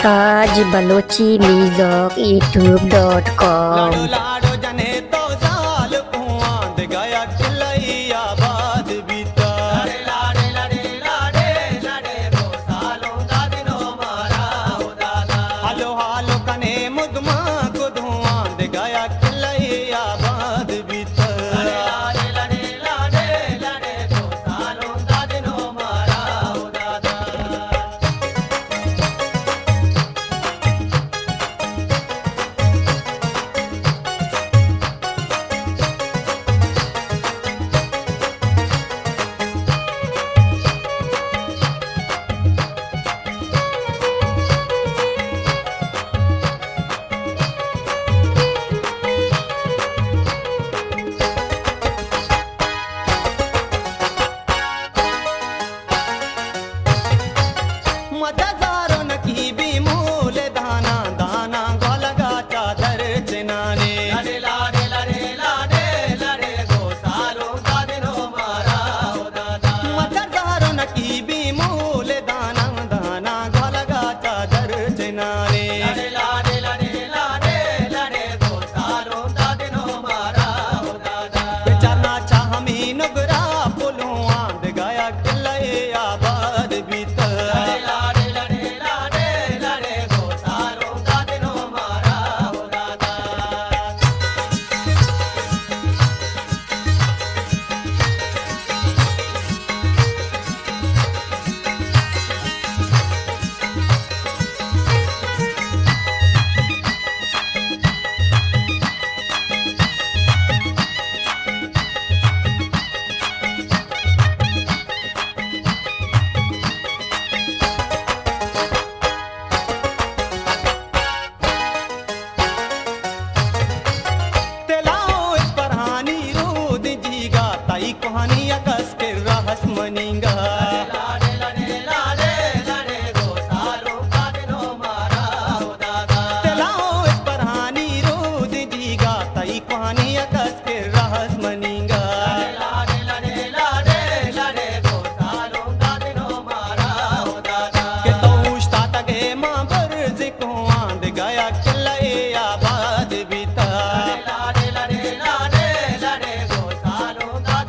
ताज Balochi music youtube.com। लाडो लाडो जने तो साल कुआं दे गया खिलैया बाद बीता लाडे लाडे लाडे लाडे दो सालों दा दिनो मारा हो दादा हालो हालो कने मुगमा को धुआं दे गया खिलैया बाद बीता लाडे लाडे लाडे लाडे दो सालों दा दिनो मारा हो दादा मदजारो नकी भी मूल दाना दाना गोलगा चादर चिनाने लाडे लाडे लाडे लाडे लाडे दो सालों का दिनो मारा हो दादा मदजारो नकी भी मूल दाना दाना गोलगा चादर चिनाने लाडे लाडे लाडे लाडे लाडे दो सालों का दिनो मारा हो दादा बेचारा चाह मी नुगरा पुलुआ दे गया किले आबाद बीता कहानी अगस के रहस मनिंगा लाडे लाडे लाडे लाडे दो सालों का दिनो मारा हो दादा तेलाओ इस परहानी रोद जीगा तई कहानी अगस के रहस मनिंगा लाडे लाडे लाडे लाडे दो सालों का दिनो मारा हो दादा के तो उस्ता तगे मां बरज को आंद गया किले आबाद बीता लाडे लाडे लाडे लाडे दो सालों का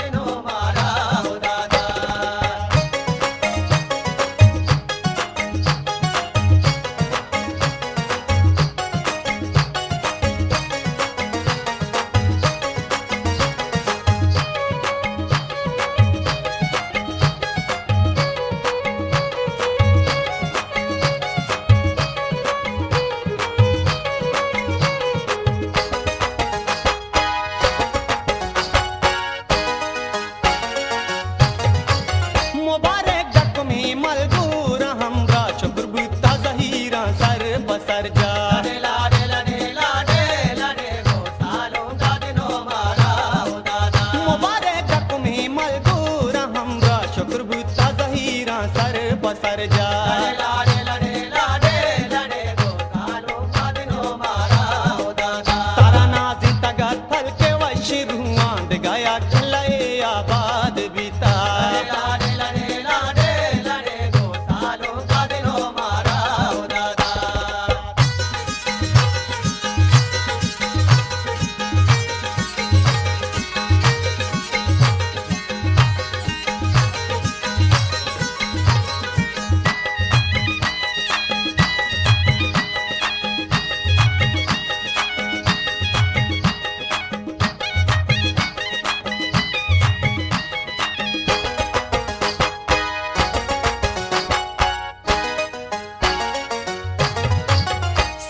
मुबारक जग में मलगूर हमरा शुक्र बुता जहीरा सर बसर जा लाडे लाडे लाडे लाडे दो सालों का दिनो मारा हो दादा मुबारक जग में मलगूर हमरा शुक्र बुता जहीरा सर बसर जा लाडे लाडे लाडे लाडे दो सालों का दिनो मारा हो दादा तारा नाज़ी तगत थल के वश रुआं दे गया खिले आबाद बीता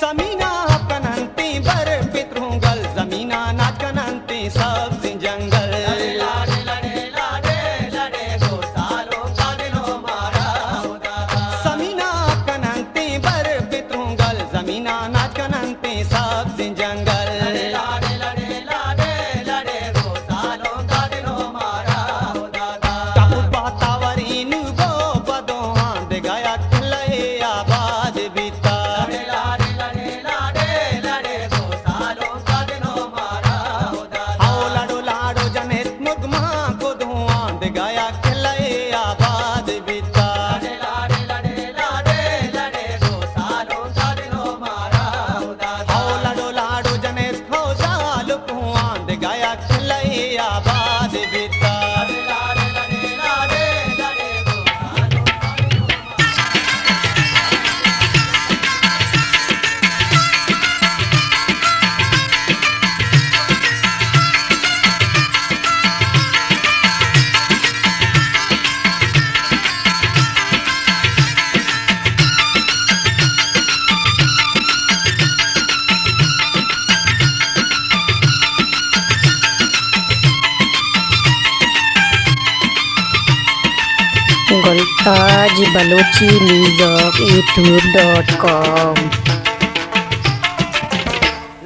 समीना कनंती बर पितृंगल जमीना ना कनंती सब्जी जंगल लाडे लाडे लाडे लाडे दो सालों का दिनो मारा हो दादा समीना कनंती बर पितृंगल जमीना ना कनंती सब्जी जंगल लाडे लाडे लाडे लाडे दो सालों का दिनो मारा हो दादा काबू बातावरी नुगो बदो दे गया खिले आबाद बीता मुगमा को धुआं दे गया खिले आबाद बीता लाडे लाडे लाडे लाडे दो सालों का चैनल ताज बलोची म्यूजिक youtube.com।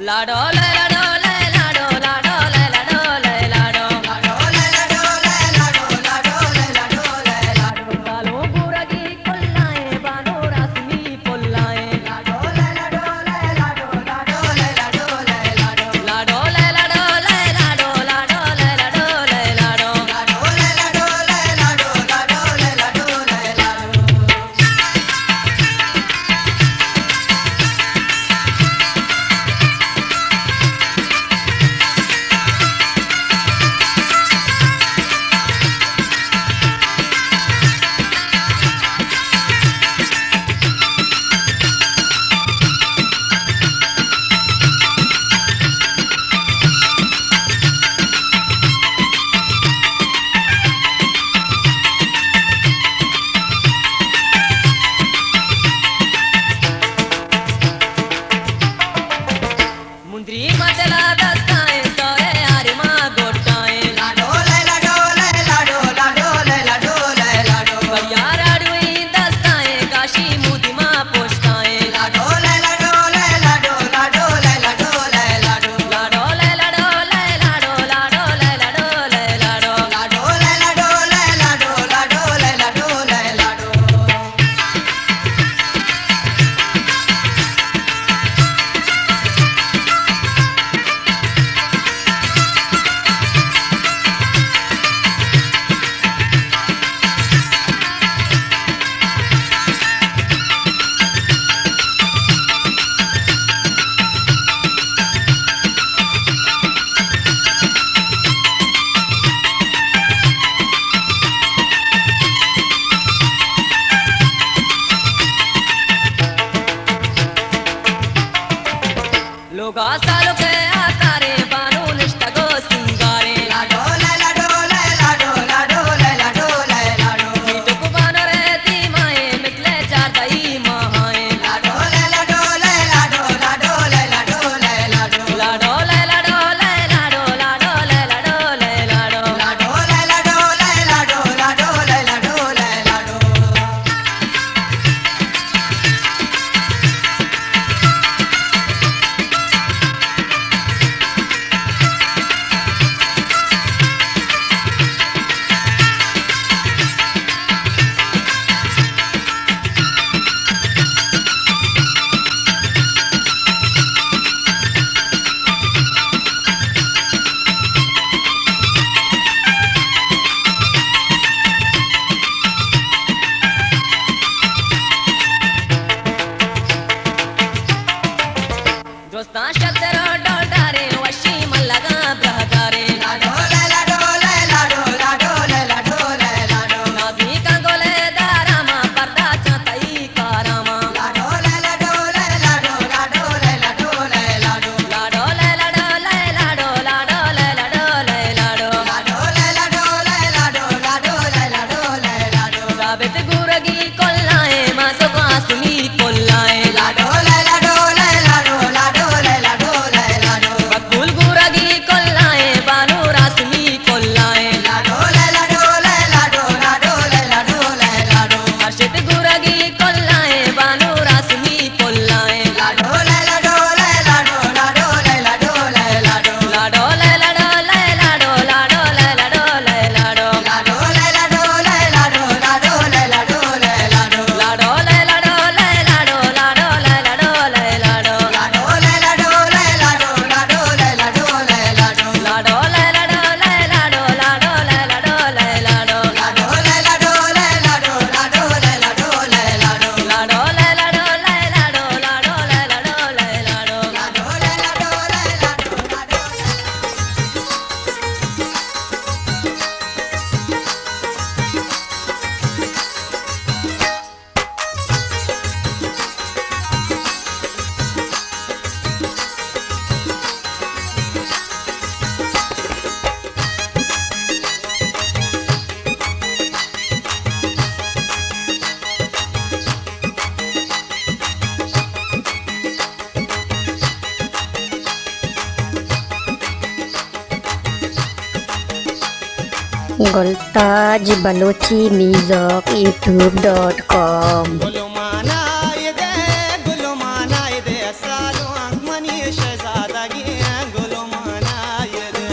लाडो ले लाडो ले लाडो लाडो ले लाडो ले लाडो लाडो ले लाडो ले लाडो लाडो ले लाडो ले लाडो बालो गुरगी कोल्लाए बानो रासमी पोल्लाए लाडो ले लाडो ले लाडो लाडो ले लाडो ले लाडो लाडो ले लाडो ले लाडो लाडो ले लाडो ले लाडो लाडो ले लाडो ले लाडो लाडो ले लाडो ले लाडो। मुंद्री मदला दस्ताए सोए हरिमा गोटाए लाडो ले लाडो ले लाडो लाडो ले लाडो ले लाडो भैया राडुई दस्ताए काशी मुदिमा पोस्ताए लाडो ले लाडो ले लाडो लाडो ले लाडो ले लाडो लाडो ले लाडो ले लाडो लाडो ले लाडो ले लाडो लाडो ले लाडो ले लाडो लाडो ले लाडो ले लाडो। लोगा सालो के आतारे बानो निष्ठगो सिंगारे लाडो ले लाडो ले लाडो लाडो ले लाडो ले लाडो मीठो को बानो रे दी माए मिसले चारदाई महाए लाडो ले लाडो ले लाडो लाडो ले लाडो ले लाडो लाडो ले लाडो ले लाडो लाडो ले लाडो ले लाडो लाडो ले लाडो ले लाडो लाडो ले लाडो ले लाडो। दोस्तां शतरो डोडारे वशी मल्लगा ब्रहदारे लाडो ले लाडो ले लाडो लाडो ले लाडो ले लाडो नाजी कंगोले दारामा पर्दा चतई कारामा लाडो ले लाडो ले लाडो लाडो ले लाडो ले लाडो लाडो ले लाडो ले लाडो लाडो ले लाडो ले लाडो लाडो ले लाडो ले लाडो लाडो ले लाडो ले लाडो साबित गुरगी कोल्लाए मासो कासमी कोल्लाए लाडो ले लाडो ले लाडो लाडो ले लाडो ले गुलताज बलोची म्यूजिक youtube.com गुलमाना ये दे सालों आंख मनी शहजादगी गुलमाना ये दे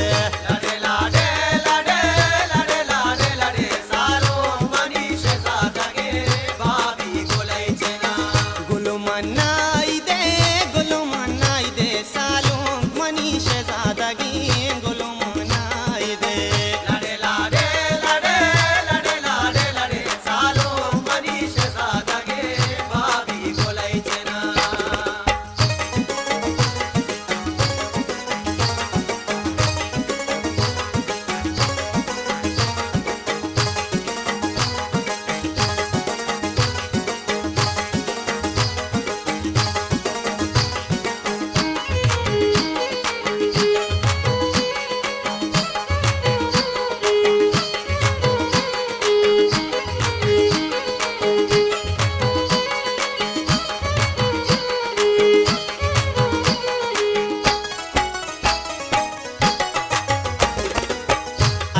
लड़े लाडे लड़े लड़े लाडे लड़े सालों मनी शहजादगी भाभी गुलै जना गुलमाना ये दे सालों मनी शहजादगी गुलमाना ये दे लड़े लाडे लड़े लड़े लाडे लड़े सालों मनी शहजादगी भाभी गुलै जना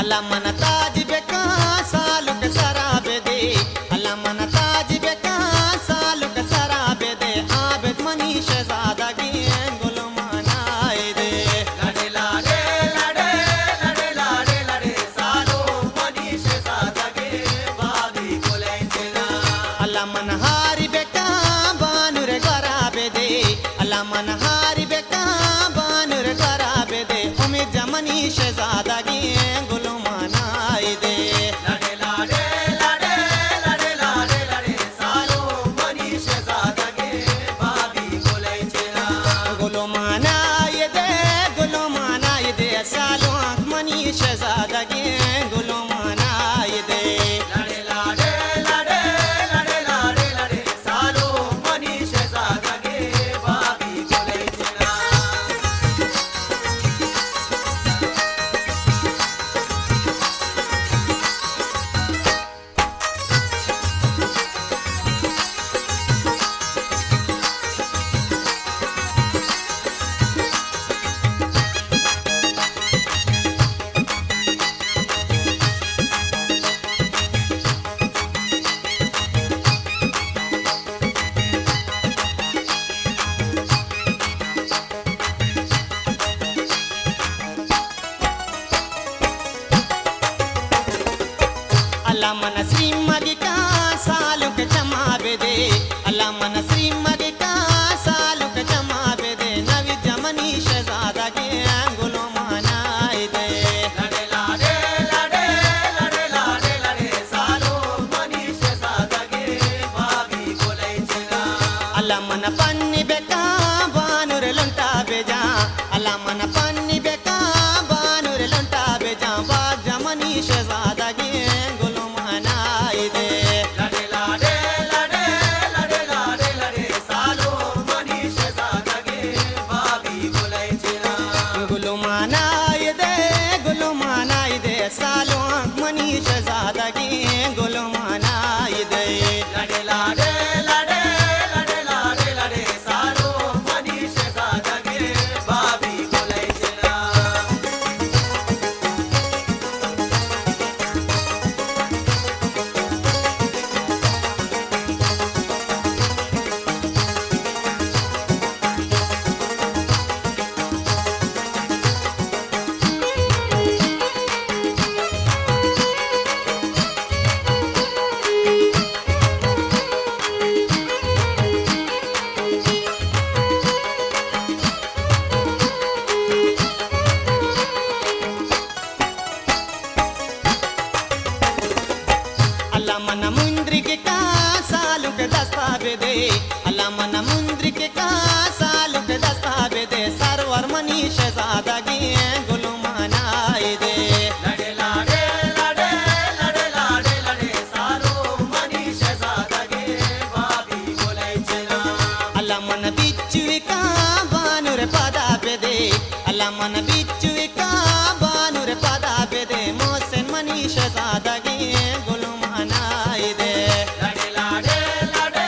अल्लाह मन ताज बेका सालु के सराबे दे अल्लाह मन ताज बेका सालु के सराबे दे आबद मनी शहजादगी गुलमाना दे लड़े लाडे लड़े लड़े लाडे लड़े सालो मनी शहजादगी भाभी गुलै जना अल्लाह मन हारी बेका बानुर गराबे दे अल्लाह मन हारी बेका बानुर गराबे दे उम्मीद जमनी शहजादगी गुलमाना दे लड़े लाडे लड़े लड़े लाडे लड़े सालो मनी शहजादगी भाभी गुलै जना गुलमाना ये दे सालो आंख मनी शहजादगी गुलमाना दे लड़े लाडे लड़े लड़े लाडे लड़े सालो मनी शहजादगी भाभी गुलै जना अल्लाह मन श्री मगी का सालु के चमाबे दे अल्लाह मन श्री मगी का सालु के चमाबे दे नवी जमनी शहजादगी गुलमाना दे लड़े लाडे लड़े लड़े लाडे लड़े सालो मनी शहजादगी भाभी गुलै जना अल्लाह मन पन्नी बेका बानुर लुंटा बेजा अल्लाह मन पन्नी बेका बानुर लुंटा बेजा बा जमनी शहजादगी गुलमाना दे लड़े लाडे लड़े लड़े लाडे लड़े सालो मनी शहजादगी भाभी गुलै जना गुलमाना दे सालो आंख मनी शहजादगी गुलमाना दे लड़े लाडे लड़े लड़े लाडे लड़े सालो मनी शहजादगी भाभी गुलै जना अल्लाह मन मुंद्री के का सालु के दस्ताबे दे अल्लाह मन मुंद्री के का सालु के दस्ताबे दे सरवर मनी शहजादगी गुलमाना दे लड़े लाडे लड़े लड़े लाडे लड़े सालो मनी शहजादगी भाभी गुलै जना अल्लाह मन बिच्चू का बानुर पदाबे दे अल्लाह मन बिच्चू का बानुर पदाबे दे मोहसिन मनी शहजादगी गुलमाना दे लड़े लाडे लड़े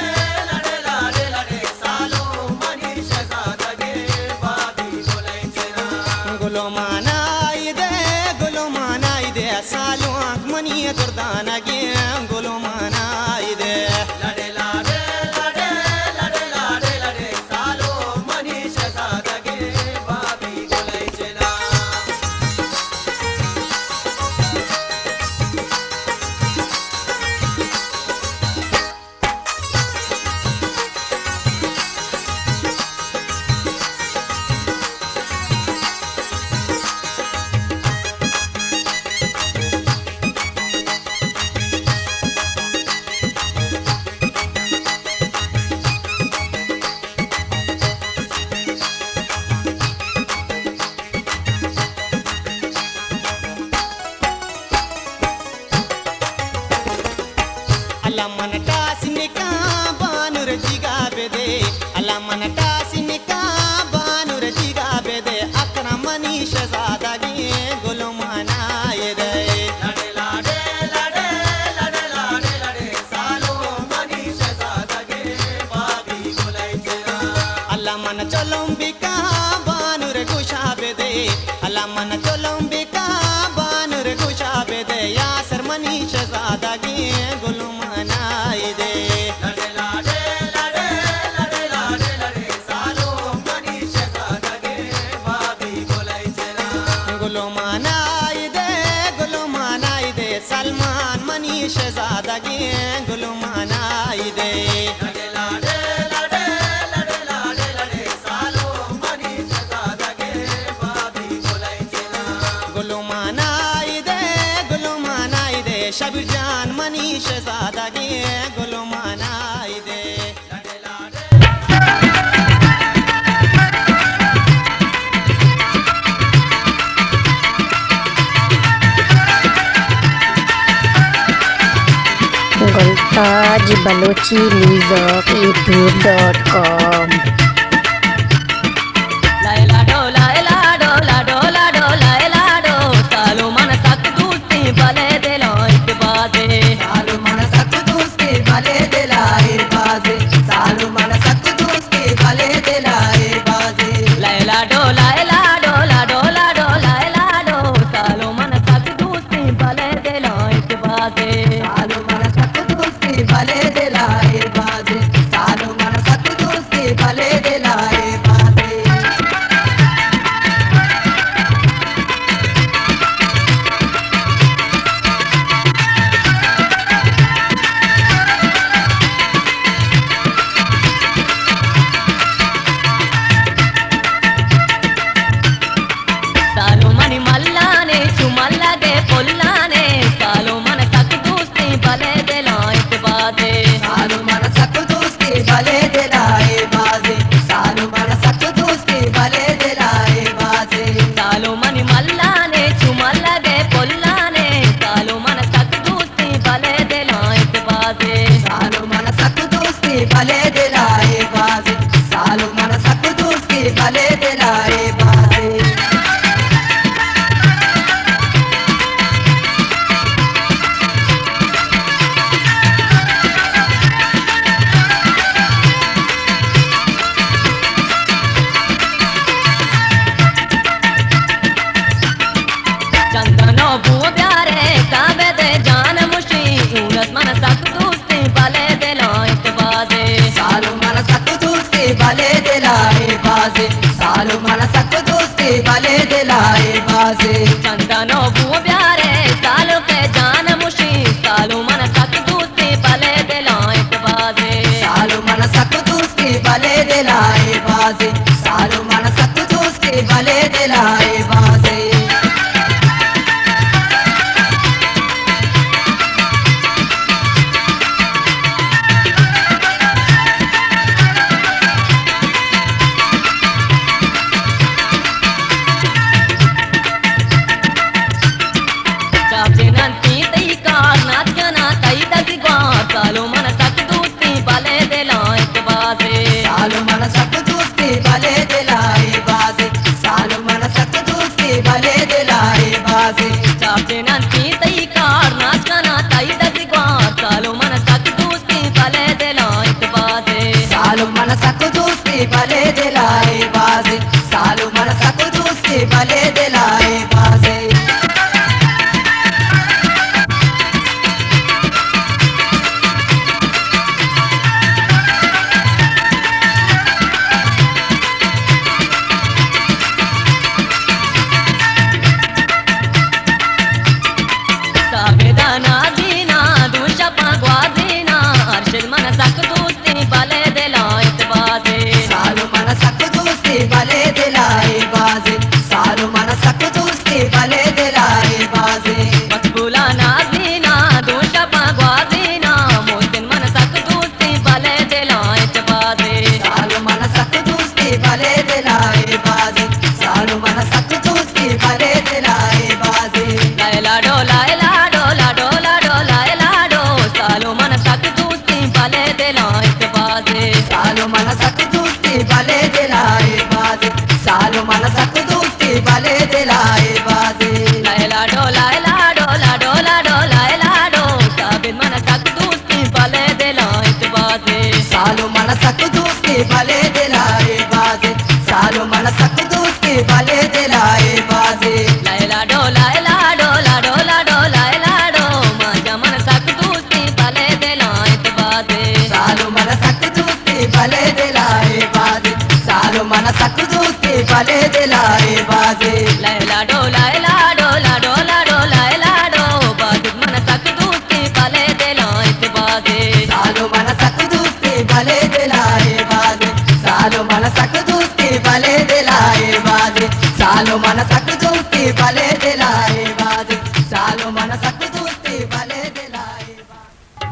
लड़े लाडे लड़े सालो मनी शहजादगी भाभी गुलै जना गुलमाना दे सालो आंख मनी दुर्दाना गे गोलो माना इदे लड़े लाडे लड़े लड़े लाडे लड़े सालो मनी शहजादा गे बाबी गोलाई चला मन टासिनिका बानुर जिगा बेदे अला मन टासिनिका बानुर जिगा बेदे अकना मनी शहजादा गे गोलो मनाए दे लड़े लाडे लड़े लड़े लाडे लड़े सालो मनी शहजादा गे बाबी गोलाई चला अला मन चलोंबिका बानुर गुशा बेदे अला मन चलोंबिका बानुर गुशा बेदे यासर मनी शहजादा गे गोलो सलमान मनी शहजादा गे गुलो मनाई दे लड़े लाडे लड़े लड़े लाडे लड़े सालो मनी शहजादा गे बाबी गोलाई चला गुलो मनाई दे शबीर जान मनी शहजादा गे गुलो मनाई दे गुलताज बलोची म्यूजिक youtube.com लैला डोला डोला डोला डोला डो सालो मन सक दूसती भले दिलाइत बाजे सालो मन सक दूसती भले दिलाइत बाजे सालो मन सक दूसती भले दिलाइत बाजे लैला डोला डोला डोला डोला डो सालो मन सक दूसती भले दिलाइत बाजे सालो मन सक दूसती भले दिलाइत बाजे सालो मन सक दूसती भले दिलाइत बाजे सालो मनी मल्लाने चुमल्लागे पुल्लाने सालो मन सक दूसती भले दिलाइत बाजे सालो मन सक दूसती भले दिलाइत बाजे सालो मन सक दूसती भले दिलाइत बाजे सालो मनी मल्लाने चुमल्लागे पुल्लाने सालो मन सक दूसती भले दिलाइत बाजे सालो मन सक दूसती भले दिलाइत बाजे सालो मन सक दूसती भले दिलाइत बाजे चंदनो बू प्यारे काबे दे जान मुशी उनस मन सक दूसती भले दिलाइत बाजे सालो मन सक दूसती भले दिलाइत बाजे सालो मन सक दूसती भले दिलाइत बाजे चंदनो बू प्यारे सालो के जान मुशी सालो मन सक दूसती भले दिलाइत बाजे सालो मन सक दूसती भले दिलाइत बाजे सालो मन सक दूसती भले दिलाइत बाजे सालो मन सक दूसती भले दिलाइत बाजे सालो मन सक दूसती भले दिलाइत बाजे सालो मन सक दूसती भले दिलाइत बाजे चाचे नंती तई कार नाच गाना तई दगवार सालो मन सक दूसती भले दिलाइत बाजे सालो मन सक दूसती भले दिलाइत बाजे सालो मन सक दूसती भले दिलाइत बाजे भले दिलाए बाजे सालो मन सक दोस्ती भले दिलाए बाजे लैला डोला ला डोला डोला डोला ला डो माझ्या मनसाक दोस्ती भले दिलायत बाजे सालो मन सक दोस्ती भले दिलाए बाजे सालो मन सक दोस्ती भले दिलाए बाजे लैला डोला ला डोला डोला डोला ला डो बाजे मनसाक दोस्ती भले दिलायत बाजे सालो मन सक दोस्ती भले दिलाए बाजे सालो मन सक दोस्ती भले दिलाए बाजे सालो मन सक दोस्ती भले दिलाए बाजे सालो मन सक दोस्ती भले दिलाए बाजे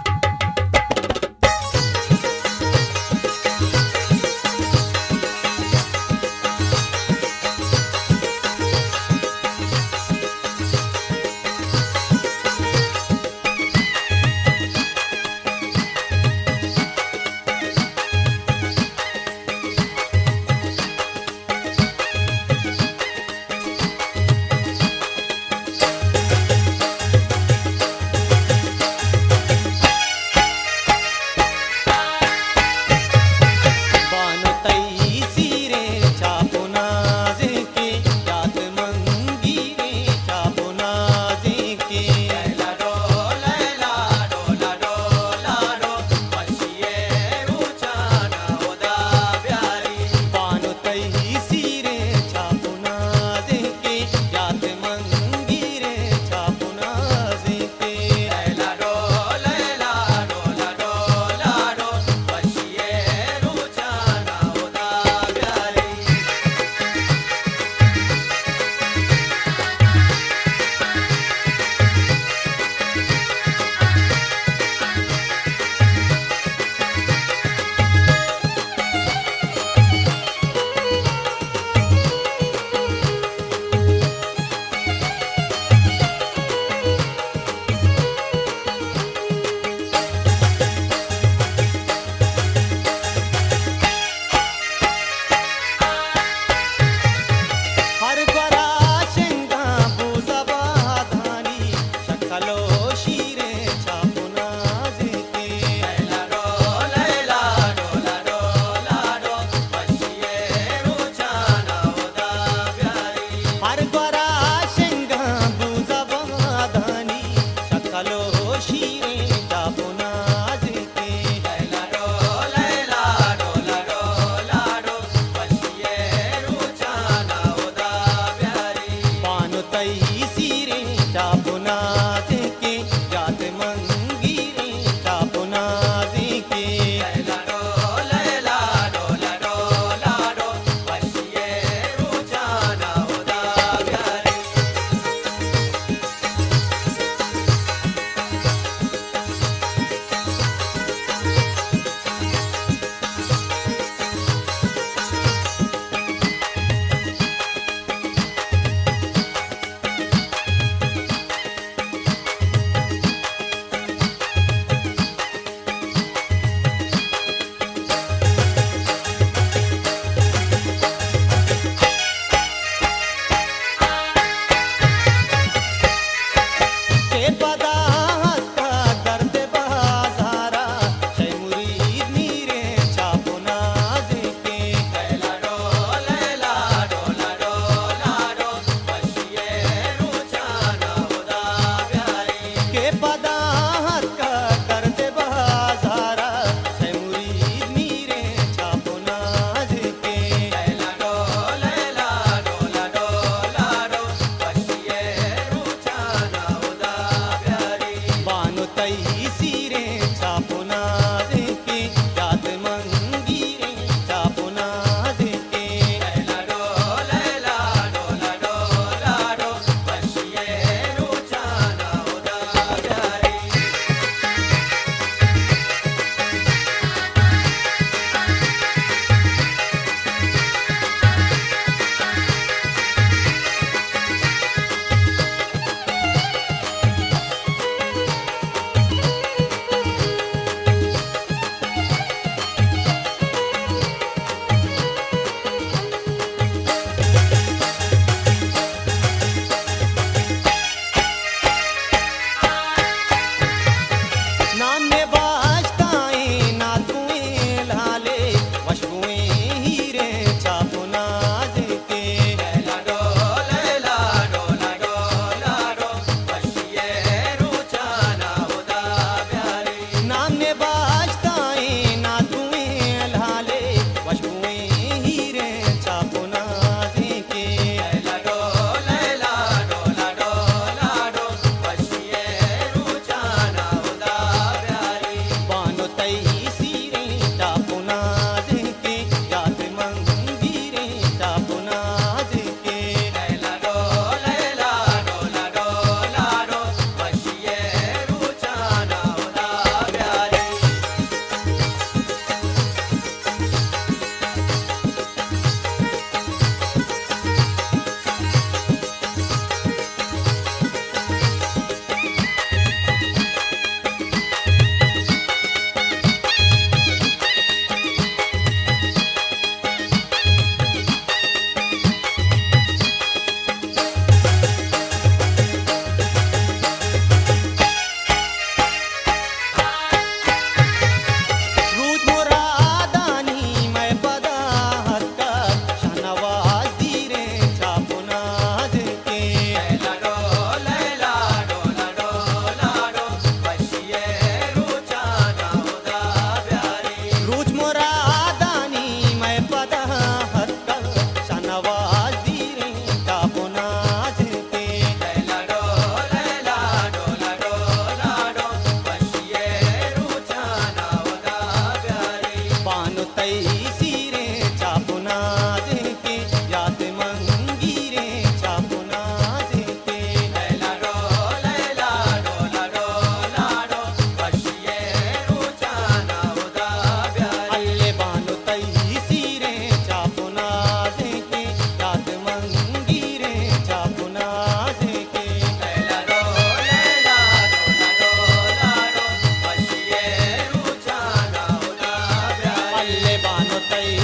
जोतई